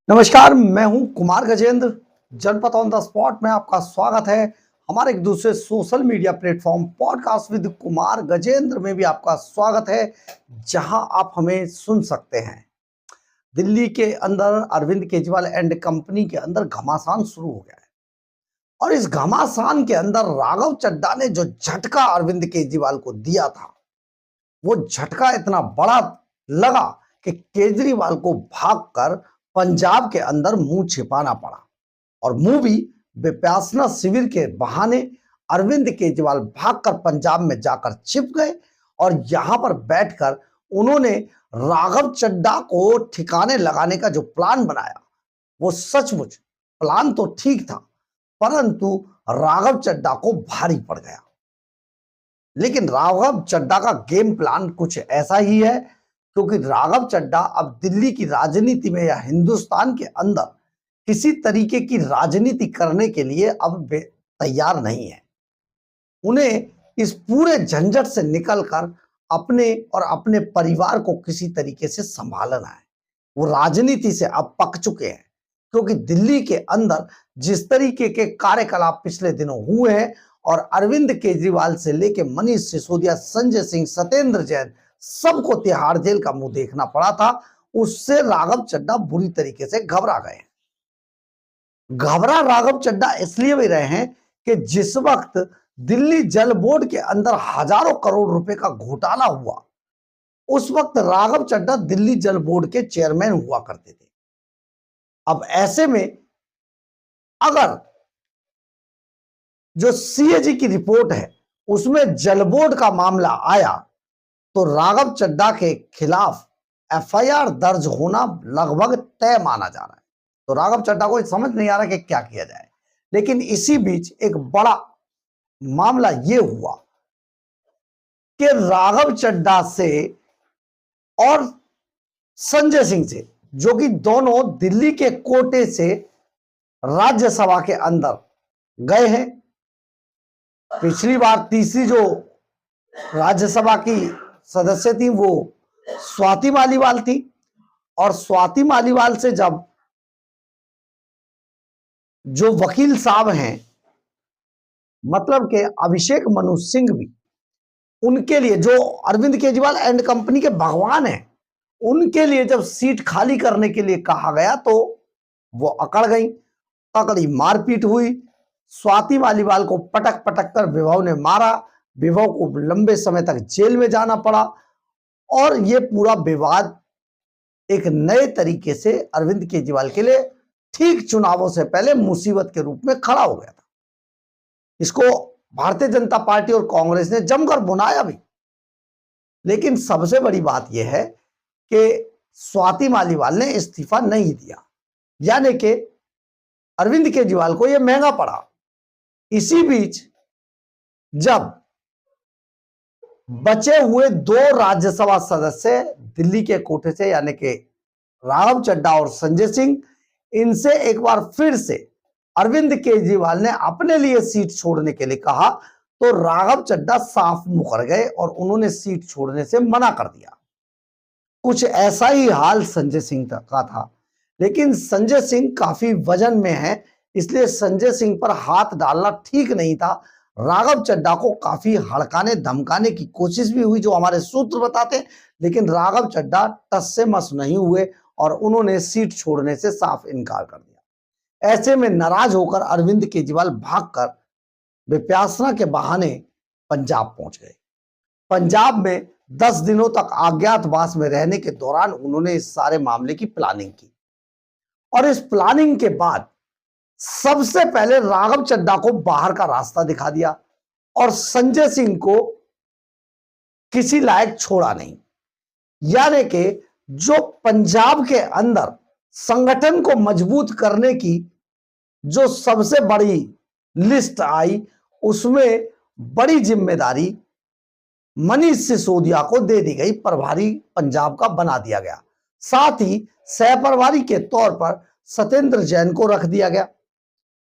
नमस्कार, मैं हूं कुमार गजेंद्र। जनपद ऑन द स्पॉट में आपका स्वागत है। हमारे एक दूसरे social media platform podcast with Kumar Gajendra में भी आपका स्वागत है, जहां आप हमें सुन सकते हैं। दिल्ली के अंदर अरविंद केजरीवाल एंड कंपनी के अंदर घमासान शुरू हो गया है और इस घमासान के अंदर राघव चड्ढा ने जो झटका अरविंद केजरीवाल को दिया था, वो झटका इतना बड़ा लगा कि केजरीवाल को भागकर पंजाब के अंदर मुंह छिपाना पड़ा और मुंह भी विपासना शिविर के बहाने अरविंद केजरीवाल भागकर पंजाब में जाकर छिप गए और यहां पर बैठकर उन्होंने राघव चड्ढा को ठिकाने लगाने का जो प्लान बनाया, वो सचमुच प्लान तो ठीक था, परंतु राघव चड्ढा को भारी पड़ गया। लेकिन राघव चड्ढा का गेम प्लान कुछ ऐसा ही है, क्योंकि राघव चड्ढा अब दिल्ली की राजनीति में या हिंदुस्तान के अंदर किसी तरीके की राजनीति करने के लिए अब तैयार नहीं है। उन्हें इस पूरे झंझट से निकलकर अपने और अपने परिवार को किसी तरीके से संभालना है। वो राजनीति से अब पक चुके हैं, क्योंकि दिल्ली के अंदर जिस तरीके के कार्यकलाप पिछले दिनों हुए हैं और अरविंद केजरीवाल से लेके मनीष सिसोदिया, संजय सिंह, सत्येंद्र जैन सबको तिहाड़ जेल का मुंह देखना पड़ा था, उससे राघव चड्ढा बुरी तरीके से घबरा गए। घबरा राघव चड्ढा इसलिए भी रहे हैं कि जिस वक्त दिल्ली जल बोर्ड के अंदर हजारों करोड़ रुपए का घोटाला हुआ, उस वक्त राघव चड्ढा दिल्ली जल बोर्ड के चेयरमैन हुआ करते थे। अब ऐसे में अगर जो सीएजी की रिपोर्ट है उसमें जल बोर्ड का मामला आया, तो राघव चड्ढा के खिलाफ एफआईआर दर्ज होना लगभग तय माना जा रहा है। तो राघव चड्ढा को समझ नहीं आ रहा कि क्या किया जाए। लेकिन इसी बीच एक बड़ा मामला यह हुआ कि राघव चड्ढा से और संजय सिंह से, जो कि दोनों दिल्ली के कोटे से राज्यसभा के अंदर गए हैं। पिछली बार तीसरी जो राज्यसभा की सदस्य थी वो स्वाति मालीवाल थी, और स्वाति मालीवाल से जब जो वकील साहब हैं, मतलब के अभिषेक मनु सिंह भी, उनके लिए जो अरविंद केजरीवाल एंड कंपनी के भगवान हैं, उनके लिए जब सीट खाली करने के लिए कहा गया तो वो अकड़ गई। तगड़ी मारपीट हुई, स्वाति मालीवाल को पटक पटक कर विभव ने मारा, विभव को लंबे समय तक जेल में जाना पड़ा और ये पूरा विवाद एक नए तरीके से अरविंद केजरीवाल के लिए ठीक चुनावों से पहले मुसीबत के रूप में खड़ा हो गया था। इसको भारतीय जनता पार्टी और कांग्रेस ने जमकर बुनाया भी। लेकिन सबसे बड़ी बात यह है कि स्वाति मालीवाल ने इस्तीफा नहीं दिया, यानी कि अरविंद केजरीवाल को यह महंगा पड़ा। इसी बीच जब बचे हुए दो राज्यसभा सदस्य दिल्ली के कोटे से, यानी कि राघव चड्ढा और संजय सिंह, इनसे एक बार फिर से अरविंद केजरीवाल ने अपने लिए सीट छोड़ने के लिए कहा, तो राघव चड्ढा साफ मुकर गए और उन्होंने सीट छोड़ने से मना कर दिया। कुछ ऐसा ही हाल संजय सिंह का था, लेकिन संजय सिंह काफी वजन में है, इसलिए संजय सिंह पर हाथ डालना ठीक नहीं था। राघव चड्ढा को काफी हड़काने धमकाने की कोशिश भी हुई, जो हमारे सूत्र बताते हैं, लेकिन राघव चड्ढा टस से मस नहीं हुए और उन्होंने सीट छोड़ने से साफ इनकार कर दिया। ऐसे में नाराज होकर अरविंद केजरीवाल भागकर विपासना के बहाने पंजाब पहुंच गए। पंजाब में 10 दिनों तक अज्ञातवास में रहने के दौरान उन्होंने इस सारे मामले की प्लानिंग की और इस प्लानिंग के बाद सबसे पहले राघव चड्ढा को बाहर का रास्ता दिखा दिया और संजय सिंह को किसी लायक छोड़ा नहीं। यानी कि जो पंजाब के अंदर संगठन को मजबूत करने की जो सबसे बड़ी लिस्ट आई, उसमें बड़ी जिम्मेदारी मनीष सिसोदिया को दे दी गई, प्रभारी पंजाब का बना दिया गया। साथ ही सह प्रभारी के तौर पर सत्येंद्र जैन को रख दिया गया।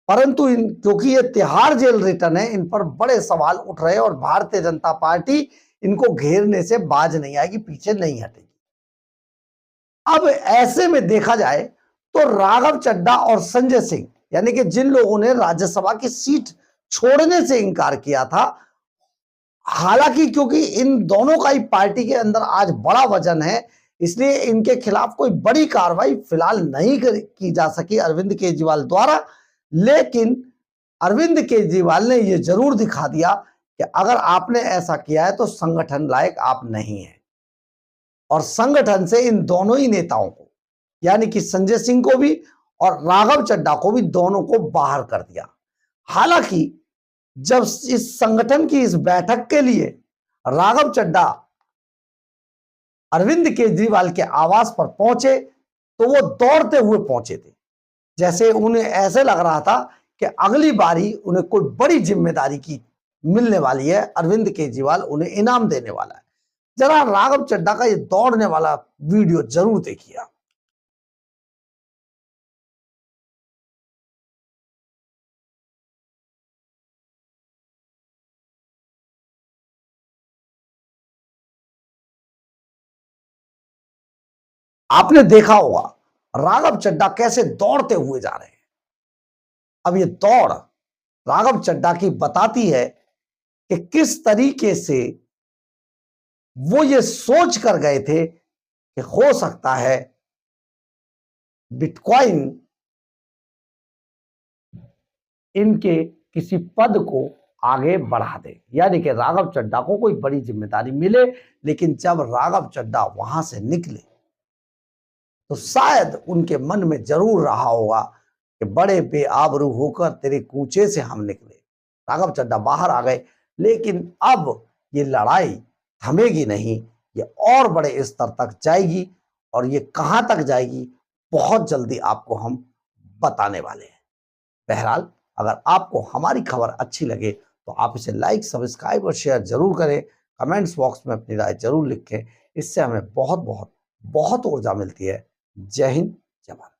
परंतु क्योंकि ये तिहाड़ जेल रिटर्न है, इन पर बड़े सवाल उठ रहे हैं और भारतीय जनता पार्टी इनको घेरने से बाज नहीं आएगी, पीछे नहीं हटेगी। अब ऐसे में देखा जाए तो राघव चड्ढा और संजय सिंह यानी कि जिन लोगों ने राज्यसभा की सीट छोड़ने से इनकार किया था, हालांकि क्योंकि इन दोनों का ही पार्टी के अंदर आज बड़ा वजन है, इसलिए इनके खिलाफ कोई बड़ी कार्रवाई फिलहाल नहीं की जा सकी अरविंद केजरीवाल द्वारा। लेकिन अरविंद केजरीवाल ने यह जरूर दिखा दिया कि अगर आपने ऐसा किया है तो संगठन लायक आप नहीं है, और संगठन से इन दोनों ही नेताओं को यानी कि संजय सिंह को भी और राघव चड्ढा को भी, दोनों को बाहर कर दिया। हालांकि जब इस संगठन की इस बैठक के लिए राघव चड्ढा अरविंद केजरीवाल के आवास पर पहुंचे तो वो दौड़ते हुए पहुंचे थे, जैसे उन्हें ऐसे लग रहा था कि अगली बारी उन्हें कोई बड़ी जिम्मेदारी की मिलने वाली है, अरविंद केजरीवाल उन्हें इनाम देने वाला है। जरा राघव चड्ढा का ये दौड़ने वाला वीडियो जरूर देखिए आप। आपने देखा होगा राघव चड्ढा कैसे दौड़ते हुए जा रहे हैं। अब ये दौड़ राघव चड्ढा की बताती है कि किस तरीके से वो ये सोच कर गए थे कि हो सकता है बिटकॉइन इनके किसी पद को आगे बढ़ा दे, यानी कि राघव चड्ढा को कोई बड़ी जिम्मेदारी मिले। लेकिन जब राघव चड्ढा वहां से निकले तो शायद उनके मन में जरूर रहा होगा कि बड़े बेआबरू होकर तेरे कूचे से हम निकले। राघव चड्ढा बाहर आ गए, लेकिन अब ये लड़ाई थमेगी नहीं, ये और बड़े स्तर तक जाएगी, और ये कहां तक जाएगी बहुत जल्दी आपको हम बताने वाले हैं। बहरहाल, अगर आपको हमारी खबर अच्छी लगे तो आप इसे लाइक, सब्सक्राइब और शेयर जरूर करें। कमेंट्स बॉक्स में अपनी राय जरूर लिखें, इससे हमें बहुत बहुत बहुत ऊर्जा मिलती है। जय हिंद, जय भारत।